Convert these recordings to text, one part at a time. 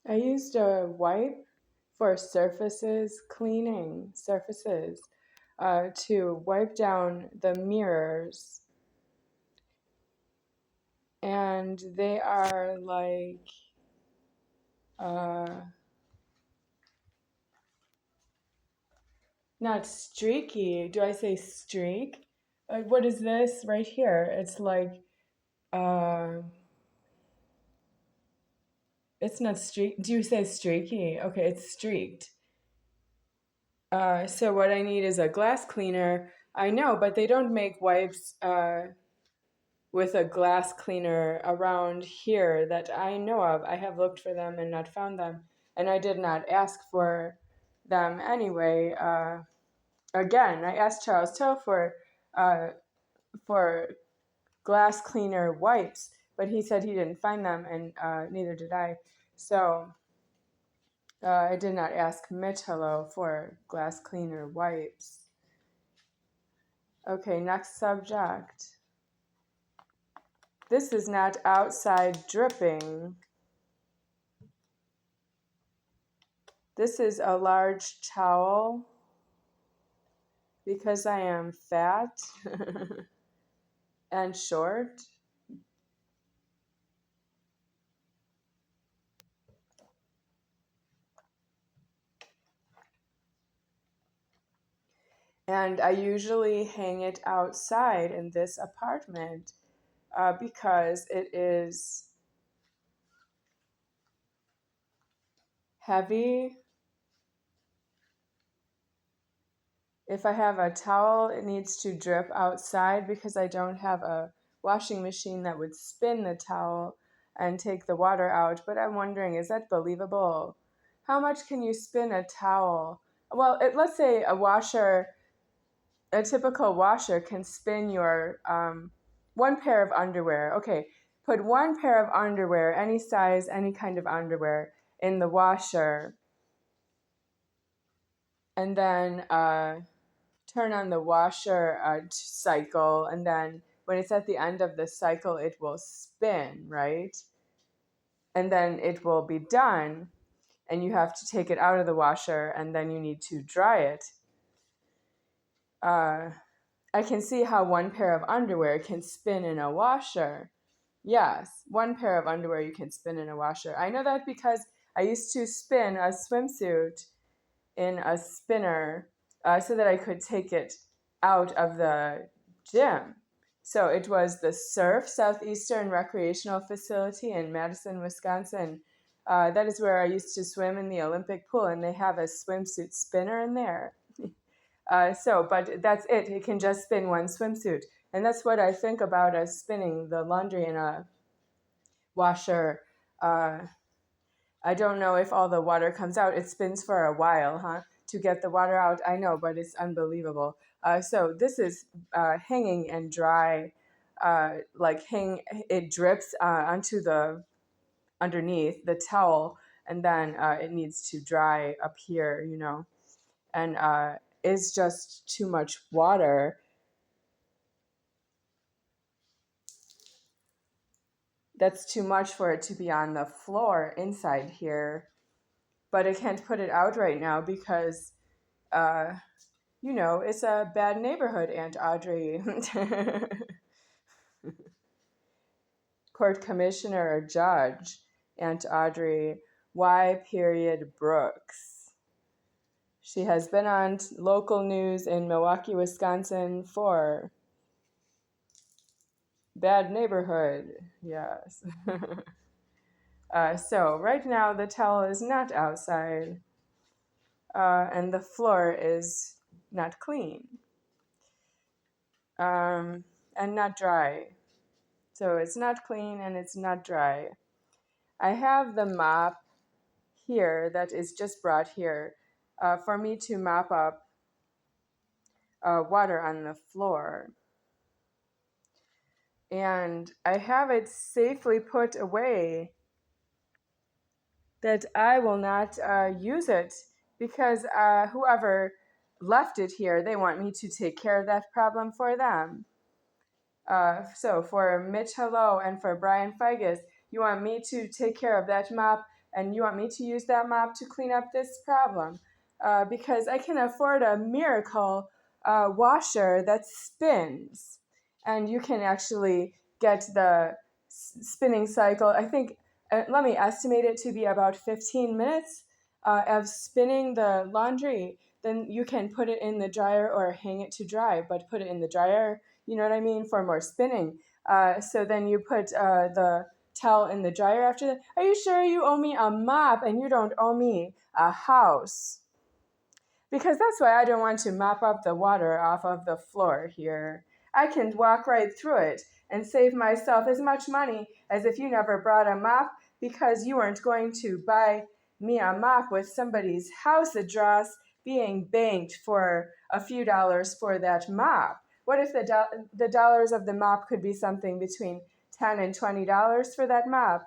I used a wipe for cleaning surfaces, to wipe down the mirrors. And they are like, uh, not streaky. Do I say streak? What is this right here? It's like, uh, it's not streak. Do you say streaky? Okay, it's streaked. So what I need is a glass cleaner. I know, but they don't make wipes with a glass cleaner around here that I know of. I have looked for them and not found them, and I did not ask for them anyway. Again, I asked Charles Toe for glass cleaner wipes, but he said he didn't find them, and neither did I. So I did not ask Mitchell for glass cleaner wipes. Okay, next subject. This is not outside dripping. This is a large towel because I am fat and short. And I usually hang it outside in this apartment because it is heavy. If I have a towel, it needs to drip outside because I don't have a washing machine that would spin the towel and take the water out. But I'm wondering, is that believable? How much can you spin a towel? Well, let's say a typical washer can spin your one pair of underwear. Okay, put one pair of underwear, any size, any kind of underwear, in the washer, and then turn on the washer cycle, and then when it's at the end of the cycle, it will spin, right? And then it will be done, and you have to take it out of the washer, and then you need to dry it. I can see how one pair of underwear can spin in a washer. Yes, one pair of underwear you can spin in a washer. I know that because I used to spin a swimsuit in a spinner so that I could take it out of the gym. So it was the SERF, Southeastern Recreational Facility in Madison, Wisconsin. That is where I used to swim in the Olympic pool, and they have a swimsuit spinner in there. But that's it. It can just spin one swimsuit. And that's what I think about as spinning the laundry in a washer. I don't know if all the water comes out. It spins for a while, huh? To get the water out, I know, but it's unbelievable. So this is hanging and dry, it drips onto the underneath the towel, and then it needs to dry up here, and it's just too much water. That's too much for it to be on the floor inside here, but I can't put it out right now because it's a bad neighborhood, Aunt Audrey. Court commissioner or judge, Aunt Audrey Y. Brooks. She has been on local news in Milwaukee, Wisconsin for bad neighborhood. Yes. So right now the towel is not outside, and the floor is not clean, and not dry. So it's not clean and it's not dry. I have the mop here that is just brought here for me to mop up water on the floor. And I have it safely put away that I will not use it because whoever left it here, they want me to take care of that problem for them. So for Mitch Hello and for Brian Figus, you want me to take care of that mop and you want me to use that mop to clean up this problem. Because I can afford a miracle washer that spins, and you can actually get the spinning cycle. I think, let me estimate it to be about 15 minutes of spinning the laundry. Then you can put it in the dryer or hang it to dry, but put it in the dryer, you know what I mean, for more spinning. So then you put the towel in the dryer after that. Are you sure you owe me a mop and you don't owe me a house? Because that's why I don't want to mop up the water off of the floor here. I can walk right through it and save myself as much money as if you never brought a mop, because you weren't going to buy me a mop with somebody's house address being banked for a few dollars for that mop. What if the dollars of the mop could be something between $10 and $20 for that mop,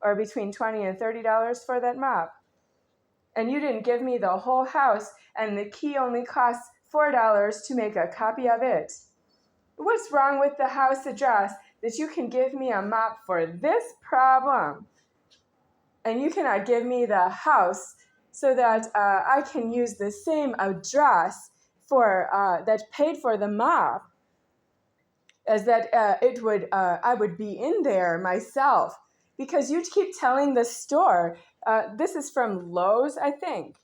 or between $20 and $30 for that mop? And you didn't give me the whole house, and the key only costs $4 to make a copy of it. What's wrong with the house address that you can give me a mop for this problem, and you cannot give me the house so that I can use the same address for that paid for the mop, as that I would be in there myself, because you keep telling the store. This is from Lowe's, I think.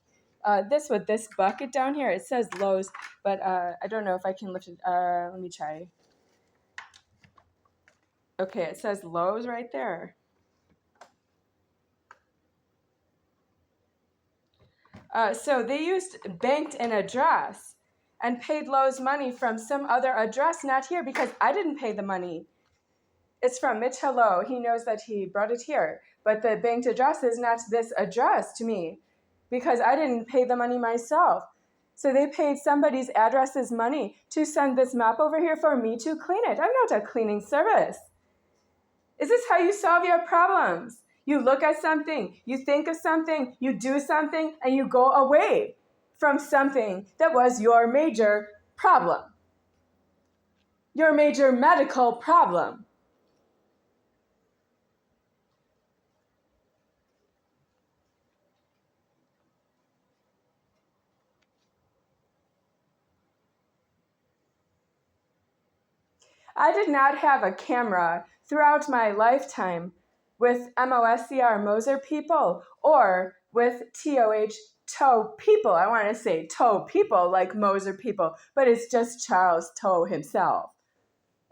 This bucket down here, it says Lowe's, but I don't know if I can lift it. Let me try. Okay, it says Lowe's right there. So they used banked an address and paid Lowe's money from some other address, not here, because I didn't pay the money. It's from Mitch Hello. He knows that he brought it here, but the banked address is not this address to me, because I didn't pay the money myself. So they paid somebody's address's money to send this mop over here for me to clean it. I'm not a cleaning service. Is this how you solve your problems? You look at something, you think of something, you do something, and you go away from something that was your major problem, your major medical problem. I did not have a camera throughout my lifetime with MOSCR Moser people or with TOH Toe people. I want to say Toe people like Moser people, but it's just Charles Toe himself.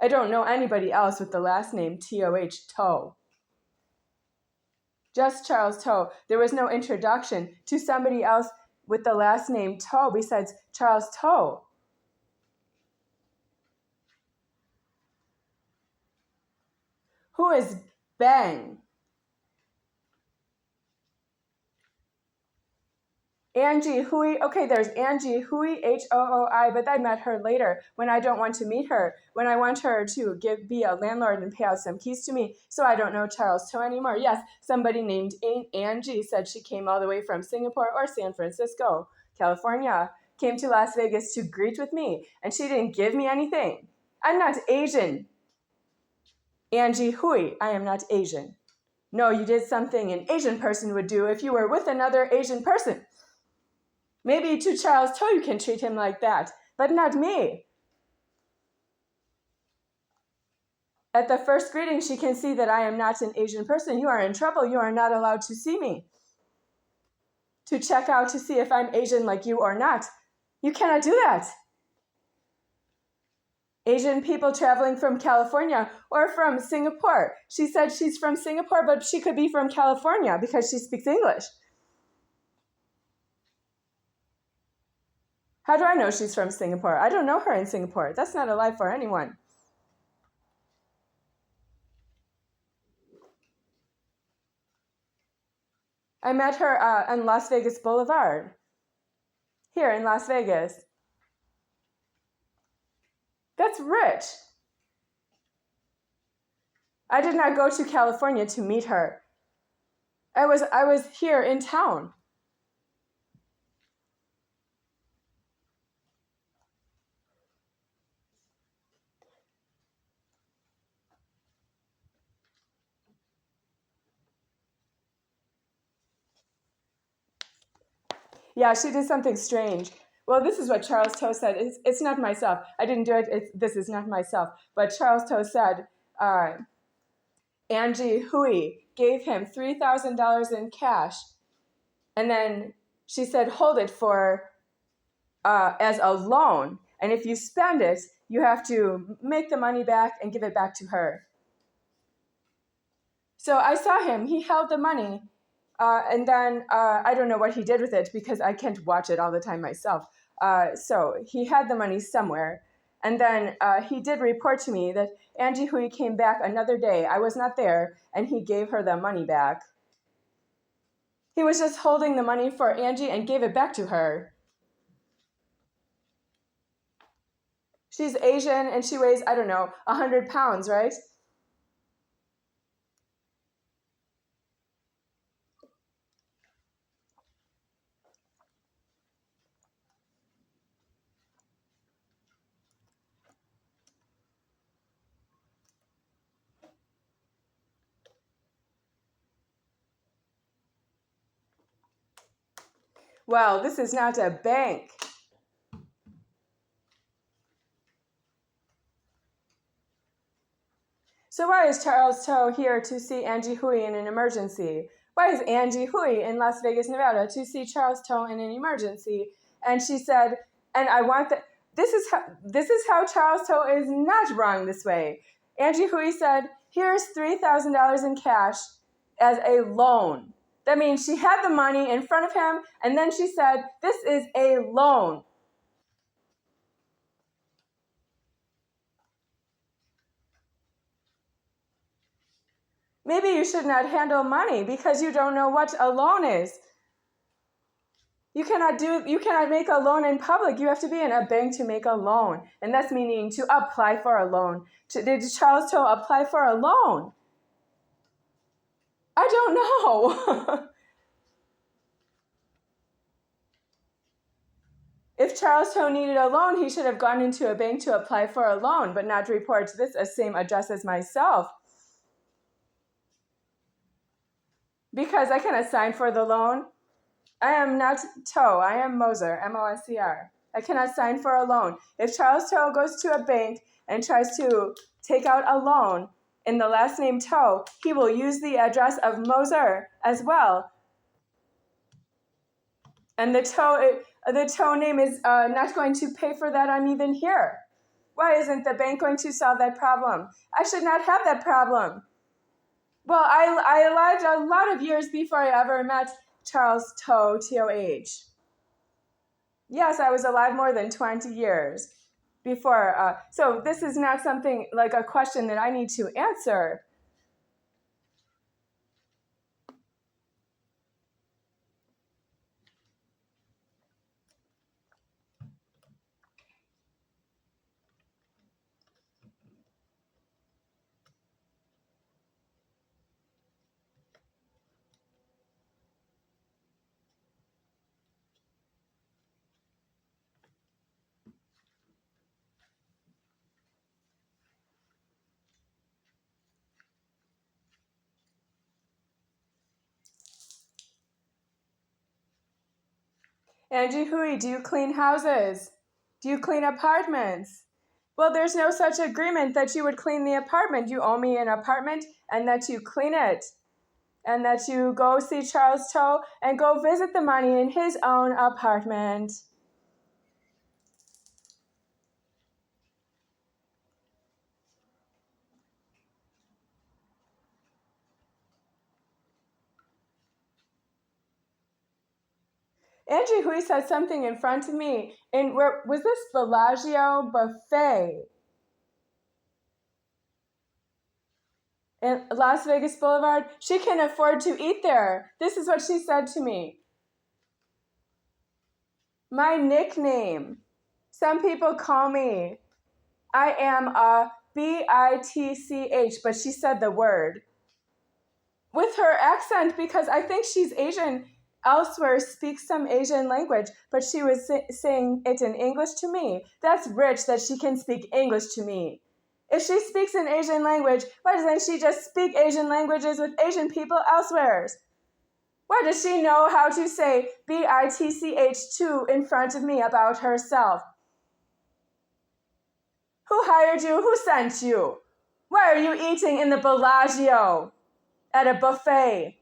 I don't know anybody else with the last name TOH Toe. Just Charles Toe. There was no introduction to somebody else with the last name Toe besides Charles Toe. Who is Ben? Angie Hui. Okay, there's Angie Hui, Hooi, but I met her later when I don't want to meet her, when I want her to be a landlord and pay out some keys to me, so I don't know Charles Toe anymore. Yes, somebody named Angie said she came all the way from Singapore or San Francisco, California, came to Las Vegas to greet with me, and she didn't give me anything. I'm not Asian. Angie Hui, I am not Asian. No, you did something an Asian person would do if you were with another Asian person. Maybe to Charles Toe you can treat him like that, but not me. At the first greeting, she can see that I am not an Asian person. You are in trouble. You are not allowed to see me, to check out to see if I'm Asian like you or not. You cannot do that. Asian people traveling from California or from Singapore. She said she's from Singapore, but she could be from California because she speaks English. How do I know she's from Singapore? I don't know her in Singapore. That's not alive for anyone. I met her on Las Vegas Boulevard, here in Las Vegas. That's rich. I did not go to California to meet her. I was here in town. Yeah, she did something strange. Well, this is what Charles Toe said. It's not myself. I didn't do it. This is not myself. But Charles Toe said, Angie Hui gave him $3,000 in cash. And then she said, hold it for as a loan. And if you spend it, you have to make the money back and give it back to her. So I saw him. He held the money. And then I don't know what he did with it because I can't watch it all the time myself. So he had the money somewhere. And then he did report to me that Angie Hui came back another day. I was not there, and he gave her the money back. He was just holding the money for Angie and gave it back to her. She's Asian and she weighs, I don't know, 100 pounds, right? Well, this is not a bank. So why is Charles Toe here to see Angie Hui in an emergency? Why is Angie Hui in Las Vegas, Nevada to see Charles Toe in an emergency? And she said, and I want that. This is how Charles Toe is not wrong this way. Angie Hui said, here's $3,000 in cash as a loan. That means she had the money in front of him, and then she said, this is a loan. Maybe you should not handle money because you don't know what a loan is. You cannot make a loan in public. You have to be in a bank to make a loan. And that's meaning to apply for a loan. Did Charles Toe apply for a loan? I don't know. If Charles Toe needed a loan, he should have gone into a bank to apply for a loan, but not report this as same address as myself. Because I cannot sign for the loan. I am not Toe. I am Moser, M-O-S-E-R. I cannot sign for a loan. If Charles Toe goes to a bank and tries to take out a loan in the last name Toe, he will use the address of Moser as well. And the Toe name is not going to pay for that. I'm even here. Why isn't the bank going to solve that problem? I should not have that problem. Well, I lived a lot of years before I ever met Charles Toe, T-O-H. Yes, I was alive more than 20 years before. So this is not something like a question that I need to answer. Angie Hui, do you clean houses? Do you clean apartments? Well, there's no such agreement that you would clean the apartment. You owe me an apartment and that you clean it. And that you go see Charles Toe and go visit the money in his own apartment. Angie Hui said something in front of me. Where was this Bellagio buffet in Las Vegas Boulevard? She can afford to eat there. This is what she said to me. My nickname. Some people call me. I am a B-I-T-C-H, but she said the word with her accent because I think she's Asian. Elsewhere speaks some Asian language, but she was saying it in English to me. That's rich that she can speak English to me. If she speaks an Asian language, why doesn't she just speak Asian languages with Asian people elsewhere? Why does she know how to say bitch2 in front of me about herself? Who hired you? Who sent you? Why are you eating in the Bellagio at a buffet?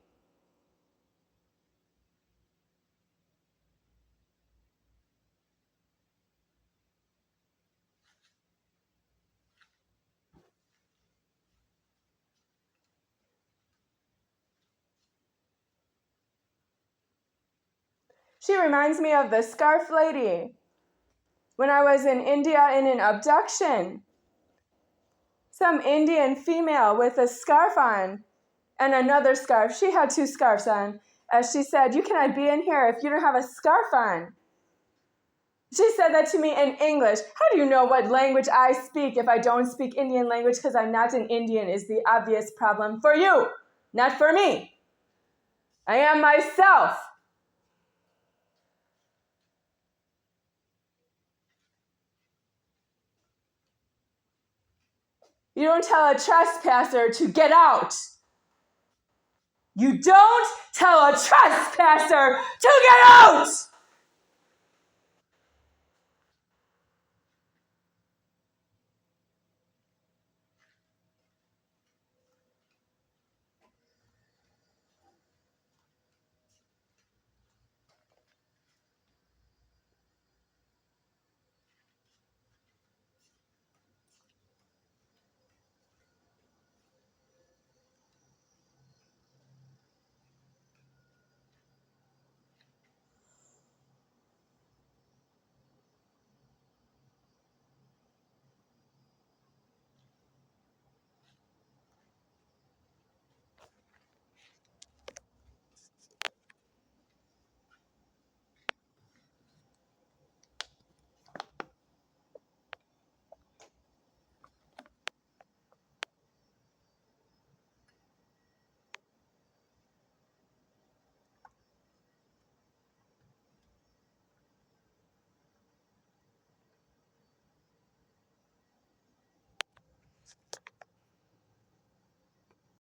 She reminds me of the scarf lady. When I was in India in an abduction, some Indian female with a scarf on and another scarf. She had 2 scarves on. As she said, you cannot be in here if you don't have a scarf on. She said that to me in English. How do you know what language I speak if I don't speak Indian language because I'm not an Indian is the obvious problem for you, not for me. I am myself. You don't tell a trespasser to get out. You don't tell a trespasser to get out!